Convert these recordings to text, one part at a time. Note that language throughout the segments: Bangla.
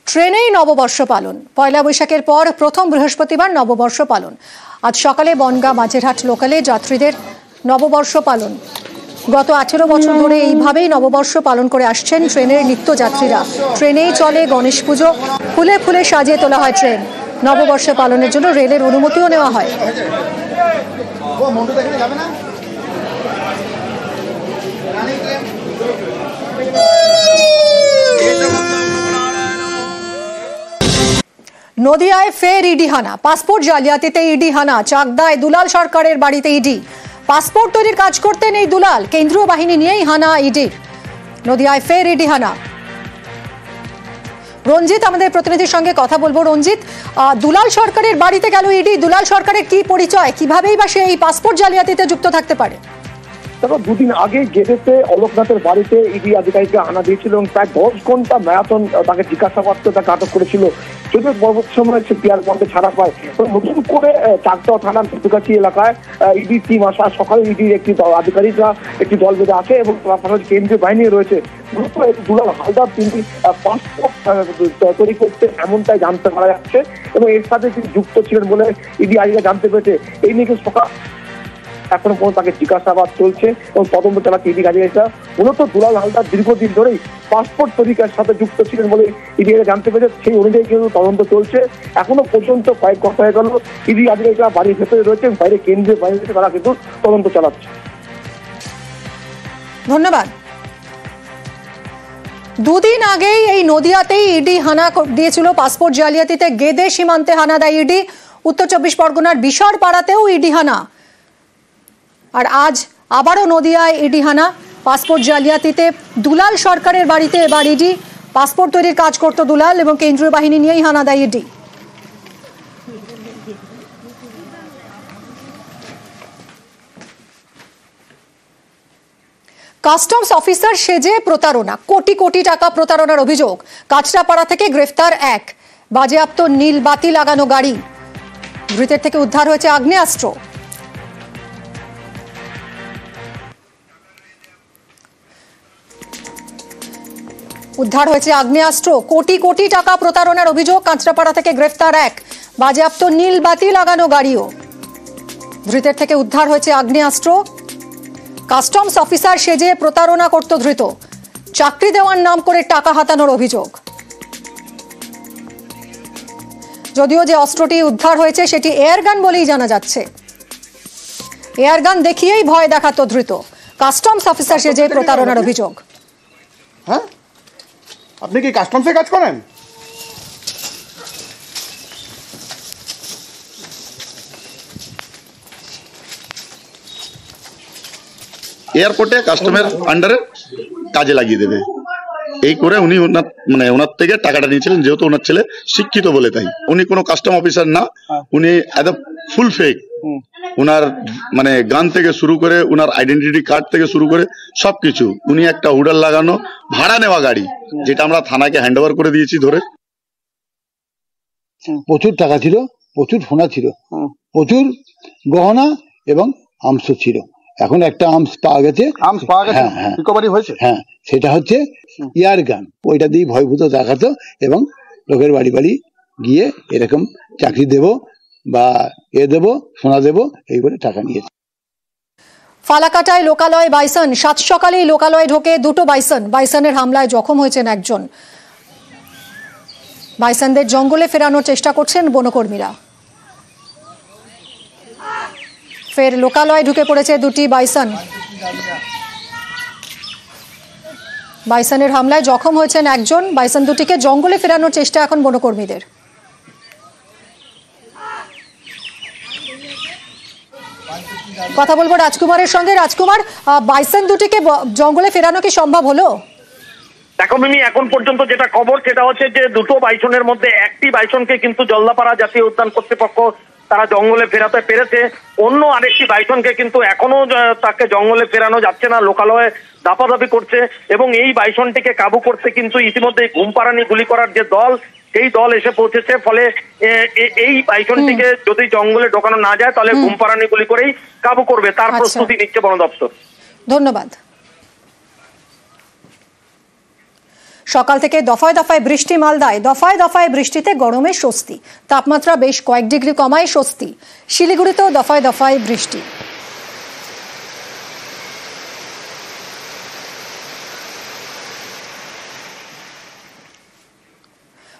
ট্রেনেই নববর্ষ পালন। পয়লা বৈশাখের পর প্রথম বৃহস্পতিবার নববর্ষ পালন। আজ সকালে বনগাঁ মাঝেরহাট লোকালে যাত্রীদের নববর্ষ পালন। গত 18 বছর ধরে এইভাবেই নববর্ষ পালন করে আসছেন ট্রেনের নিত্যযাত্রীরা। ট্রেনেই চলে গণেশ পুজো, ফুলে ফুলে সাজিয়ে তোলা হয় ট্রেন। নববর্ষ পালনের জন্য রেলের অনুমতিও নেওয়া হয়। নদিয়ায় ফের ইডি হানা। পাসপোর্ট জালিয়াতিতে ইডি হানা। চাকদায় দুলাল সরকারের বাড়িতে ইডি। পাসপোর্ট তৈরির কাজ করতেন এই দুলাল। কেন্দ্রীয় বাহিনী নিয়েই হানা ইডির। নদিয়ায় ফের ইডি হানা। রঞ্জিত আমাদের প্রতিনিধির সঙ্গে কথা বলবো। রঞ্জিত, দুলাল সরকারের বাড়িতে গেল ইডি। দুলাল সরকারের কি পরিচয়, কিভাবেই বা সে এই পাসপোর্ট জালিয়াতিতে যুক্ত থাকতে পারে? তারপর দুদিন আগে গেটেতে অলোকনাথের বাড়িতে ইডি আধিকারিকরা হানা দিয়েছিল এবং প্রায় 10 ঘন্টা ম্যারাথন তাকে জিজ্ঞাসাবাদ করে তাকে আটক করেছিল। যদিও পরবর্তী সময় সে পিয়ার বন্ধে ছাড়া পায়। নতুন করে চাকদা থানার কাছাকাছি এলাকায় ইডি টিম আসা। সকালে ইডির একটি আধিকারিকরা একটি দল বেঁধে আসে এবং তার পাশাপাশি কেন্দ্রীয় বাহিনী রয়েছে। দুলাল হালদার তিনি পাসপোর্ট তৈরি করতে এমনটাই জানতে পারা যাচ্ছে এবং এর সাথে তিনি যুক্ত ছিলেন বলে ইডি আধিকারিকরা জানতে পেরেছে। এই নিয়ে সকাল এখনো পর্যন্ত তাকে জিজ্ঞাসাবাদ চলছে এবং তদন্ত চালাচ্ছে ইডি আধিকারিকরা। মূলত দুলাল হালদার দীর্ঘদিন ধরেই পাসপোর্ট তৈরির সাথে যুক্ত ছিলেন বলে ইডি জানতে পেরেছে। সেই অনুযায়ী কিন্তু তদন্ত চলছে। এখনো পর্যন্ত কয়েক ঘন্টা হয়ে গেল ইডি আধিকারিকরা বাড়ির ভেতরে রয়েছে, বাইরে কেন্দ্রীয় বাহিনীতে তারা কিন্তু তদন্ত চালাচ্ছে। ধন্যবাদ। দুদিন আগেই এই নদিয়াতেই ইডি হানা দিয়েছিল পাসপোর্ট জালিয়াতিতে। গেদে সীমান্তে হানা দেয় ইডি। উত্তর 24 পরগনার বিশারপাড়াতেও ইডি হানা। আর আজ আবারও নদিয়ায় ইডি হানা। পাসপোর্ট জালিয়াতিতে দুলাল সরকারের বাড়িতে এবার ইডি। পাসপোর্ট তৈরির কাজ করত দুলাল এবং কেন্দ্রীয় বাহিনী নিয়েই হানা দেয় ইডি। কাস্টমস অফিসার সেজে প্রতারণা। কোটি কোটি টাকা প্রতারণার অভিযোগ। কাঁচরাপাড়া থেকে গ্রেফতার এক। বাজেয়াপ্ত নীল বাতি লাগানো গাড়ি। ধৃতের থেকে উদ্ধার হয়েছে আগ্নেয়াস্ত্র। উদ্ধার হয়েছে আগ্নেয়াস্ত্র। কোটি কোটি টাকা প্রতারণার অভিযোগ। কাঁচরাপাড়া থেকে গ্রেফতার এক। বাজেয়াপ্ত নীল বাতি লাগানো গাড়িও। ধৃতের থেকে উদ্ধার হয়েছে আগ্নেয়াস্ত্র। কাস্টমস অফিসার সেজে প্রতারণা করত ধৃত। চাকরি দেওয়ার নাম করে টাকা হাতানোর অভিযোগ। যদিও যে অস্ত্রটি উদ্ধার হয়েছে সেটি এয়ারগান বলেই জানা যাচ্ছে। এয়ারগান দেখিয়েই ভয় দেখাতো ধৃত। কাস্টমস অফিসার সেজে প্রতারণার অভিযোগ। হ্যাঁ, আপনি কি কাস্টমসে কাজ করেন? এয়ারপোর্টে কাস্টমের আন্ডারে কাজে লাগিয়ে দেবে এই করে উনি ওনার থেকে টাকাটা নিয়েছিলেন। যেহেতু ওনার ছেলে শিক্ষিত বলে তাই উনি কোনো কাস্টম অফিসার না, উনি একদম ফুল ফেক। উনার গান থেকে শুরু করে উনার আইডেন্টিটি কার্ড থেকে শুরু করে সবকিছু। উনি একটা হুডার লাগানো ভাড়া নেওয়া গাড়ি, যেটা আমরা থানাকে হ্যান্ড ওভার করে দিয়েছি ধরে। প্রচুর টাকা ছিল, প্রচুর সোনা ছিল, প্রচুর গহনা এবং আর্মস ছিল। এখন একটা আর্মস পাওয়া গেছে। হ্যাঁ, রিকভারি হয়েছে। হ্যাঁ, সেটা হচ্ছে ইয়ার গান। ওইটা দিয়ে ভয়ভূত দেখাতো এবং লোকের বাড়ি বাড়ি গিয়ে এরকম চাকরি দেব বা দেব, সোনা দেব, এই বলে টাকা নিয়েছে। ফালাকাটায় লোকালয় বাইসন। সাত সকালেই লোকালয়ে ঢোকে দুটো বাইসন। বাইসনের হামলায় জখম হয়েছেন একজন। বাইসনদের জঙ্গলে ফেরানোর চেষ্টা করছেন বনকর্মীরা। ফের লোকালয়ে ঢুকে পড়েছে দুটি বাইসন। বাইসনের হামলায় জখম হয়েছেন একজন। বাইসন দুটিকে জঙ্গলে ফেরানোর চেষ্টা এখন বনকর্মীদের। কথা বলবো রাজকুমারের সঙ্গে। রাজকুমার, বাইসন দুটিকে জঙ্গলে ফেরানো কি সম্ভব হলো? দেখো মিমি, এখন পর্যন্ত যেটা খবর সেটা হচ্ছে যে দুটো বাইসনের মধ্যে একটি বাইসনকে কিন্তু জলদাপাড়া জাতীয় উদ্যান কর্তৃপক্ষ তারা জঙ্গলে ফেরাতে পেরেছে। অন্য আরেকটি বাইসনকে কিন্তু এখনো তাকে জঙ্গলে ফেরানো যাচ্ছে না, লোকালয়ে দাপাদাপি করছে। এবং এই বাইসনটিকে কাবু করতে কিন্তু ইতিমধ্যে ঘুমপাড়ানি গুলি করার যে দল, সেই দল এসে পৌঁছেছে। ফলে এই বাইসনটিকে যদি জঙ্গলে ঢোকানো না যায় তাহলে ঘুমপাড়ানি গুলি করেই কাবু করবে, তার প্রস্তুতি নিচ্ছে বন দপ্তর। ধন্যবাদ। সকাল থেকে দফায় দফায় বৃষ্টি মালদায়, দফায় দফায় বৃষ্টিতে গরমে স্বস্তি। তাপমাত্রা বেশ কয়েক ডিগ্রি কমায় স্বস্তি। শিলিগুড়িতেও দফায় দফায় বৃষ্টি।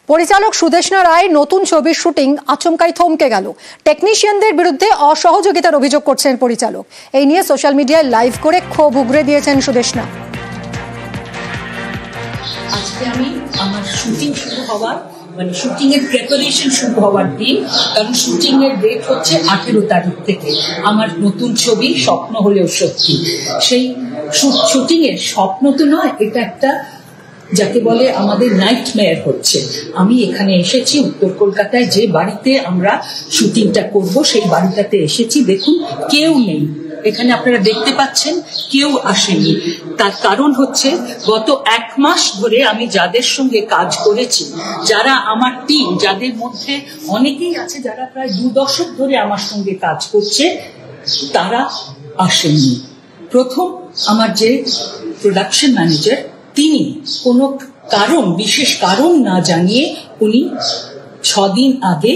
পরিচালক সুদেষ্ণা রায় নতুন ছবির শুটিং আচমকাই থমকে গেল। টেকনিশিয়ানদের বিরুদ্ধে অসহযোগিতার অভিযোগ করছেন পরিচালক। এই নিয়ে সোশ্যাল মিডিয়ায় লাইভ করে ক্ষোভ উগরে দিয়েছেন সুদেষ্ণা। আজকে আমি আমার শুটিং শুরু হওয়ার শুটিং এর প্রিপারেশন শুরু হওয়ার দিন, কারণ শুটিং এর ডেট হচ্ছে 18 তারিখ থেকে। আমার নতুন ছবি স্বপ্ন হলেও সত্যি, সেই শুটিং এর স্বপ্ন তো নয়, এটা একটা যাকে বলে আমাদের নাইটমেয়ার হচ্ছে। আমি এখানে এসেছি উত্তর কলকাতায়, যে বাড়িতে আমরা শুটিংটা করব সেই বাড়িটাতে এসেছি। দেখুন কেউ নেই এখানে, আপনারা দেখতে পাচ্ছেন কেউ আসেনি। তার কারণ হচ্ছে গত 1 মাস ধরে আমি যাদের সঙ্গে কাজ করেছি, যারা আমার টিম, যাদের মধ্যে অনেকেই আছে যারা প্রায় 2 দশক ধরে আমার সঙ্গে কাজ করছে, তারা আসেননি। প্রথম আমার যে প্রোডাকশন ম্যানেজার, তিনি কোনো কারণ, বিশেষ কারণ না জানিয়ে উনি 6 দিন আগে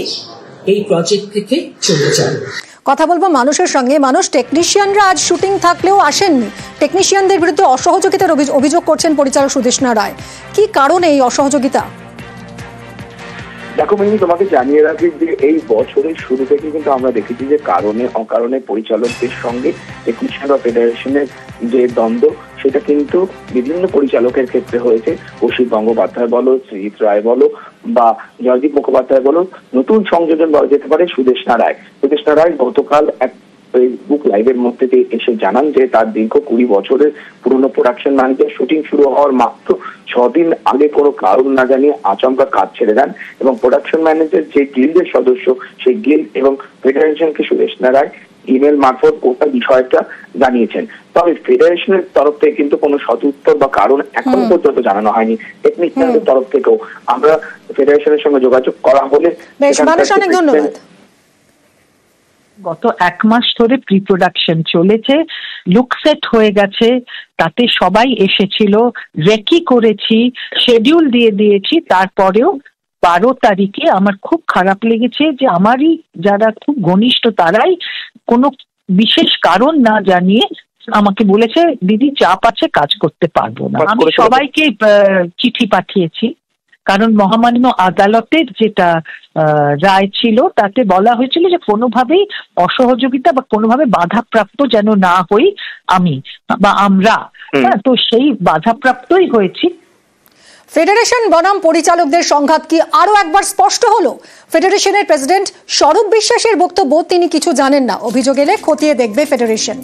এই প্রজেক্ট থেকে চলে যান। কথা বলবো মানুষের সঙ্গে। মানুষ, টেকনিশিয়ানরা আজ শুটিং থাকলেও আসেননি। টেকনিশিয়ানদের বিরুদ্ধে অসহযোগিতার অভিযোগ করছেন পরিচালক সুদেষ্ণা রায়। কি কারণে এই অসহযোগিতা? দেখো মিমি, তোমাকে জানিয়ে রাখি যে এই বছরের শুরু থেকে কিন্তু আমরা দেখেছি যে কারণে অকারণে পরিচালকদের সঙ্গে টেকনিশিয়ান বা ফেডারেশনের যে দ্বন্দ্ব, সেটা কিন্তু বিভিন্ন পরিচালকের ক্ষেত্রে হয়েছে। কৌশিক গঙ্গোপাধ্যায় বলো, সৃজিত রায় বলো বা জয়দীপ মুখোপাধ্যায় বলো, নতুন সংযোজন বলা যেতে পারে সুদেষ্ণা রায়। সুদেষ্ণা রায় গতকাল এক ফেসবুক লাইভের মধ্যে দিয়ে এসে জানান যে তার দীর্ঘ 20 বছরের পুরনো প্রোডাকশন ম্যানেজার শুটিং শুরু হওয়ার মাত্র 6 দিন আগে কোনো কারণ না জানিয়ে আচমকা কাজ ছেড়ে দেন, এবং প্রোডাকশন ম্যানেজার যে গিল্ডের সদস্য, সেই গিল্ড এবং ফেডারেশনকে সুদেষ্ণা রায় ইমেল মারফত গোটা বিষয়টা জানিয়েছেন। তবে ফেডারেশনের তরফ থেকে কিন্তু কোনো সদুত্তর বা কারণ এখন পর্যন্ত জানানো হয়নি। টেকনিশিয়ানদের তরফ থেকেও আমরা ফেডারেশনের সঙ্গে যোগাযোগ করা হলে অনেক ধন্যবাদ। গত 1 মাস ধরে প্রি প্রোডাকশন চলেছে, লুক সেট হয়ে গেছে, তাতে সবাই এসেছিল, রেকি করেছি, শিডিউল দিয়ে দিয়েছি। তারপরেও 12 তারিখে আমার খুব খারাপ লেগেছে যে আমারই যারা খুব ঘনিষ্ঠ তারাই কোনো বিশেষ কারণ না জানিয়ে আমাকে বলেছে দিদি চাপ আছে, কাজ করতে পারবো না। আমি সবাইকে চিঠি পাঠিয়েছি, কারণ মহামান্য আদালতের যেটা রায় ছিল তাতে বলা হয়েছিল যে কোনোভাবেই অসহযোগিতা বা কোনোভাবে বাধাপ্রাপ্ত যেন না হই আমি বা আমরা। তো সেই বাধাপ্রাপ্তই হয়েছি। ফেডারেশন বনাম পরিচালকদের সংঘাত কি আরো একবার স্পষ্ট হলো? ফেডারেশনের প্রেসিডেন্ট স্বরূপ বিশ্বাসের বক্তব্য, তিনি কিছু জানেন না, অভিযোগ এলে খতিয়ে দেখবে ফেডারেশন।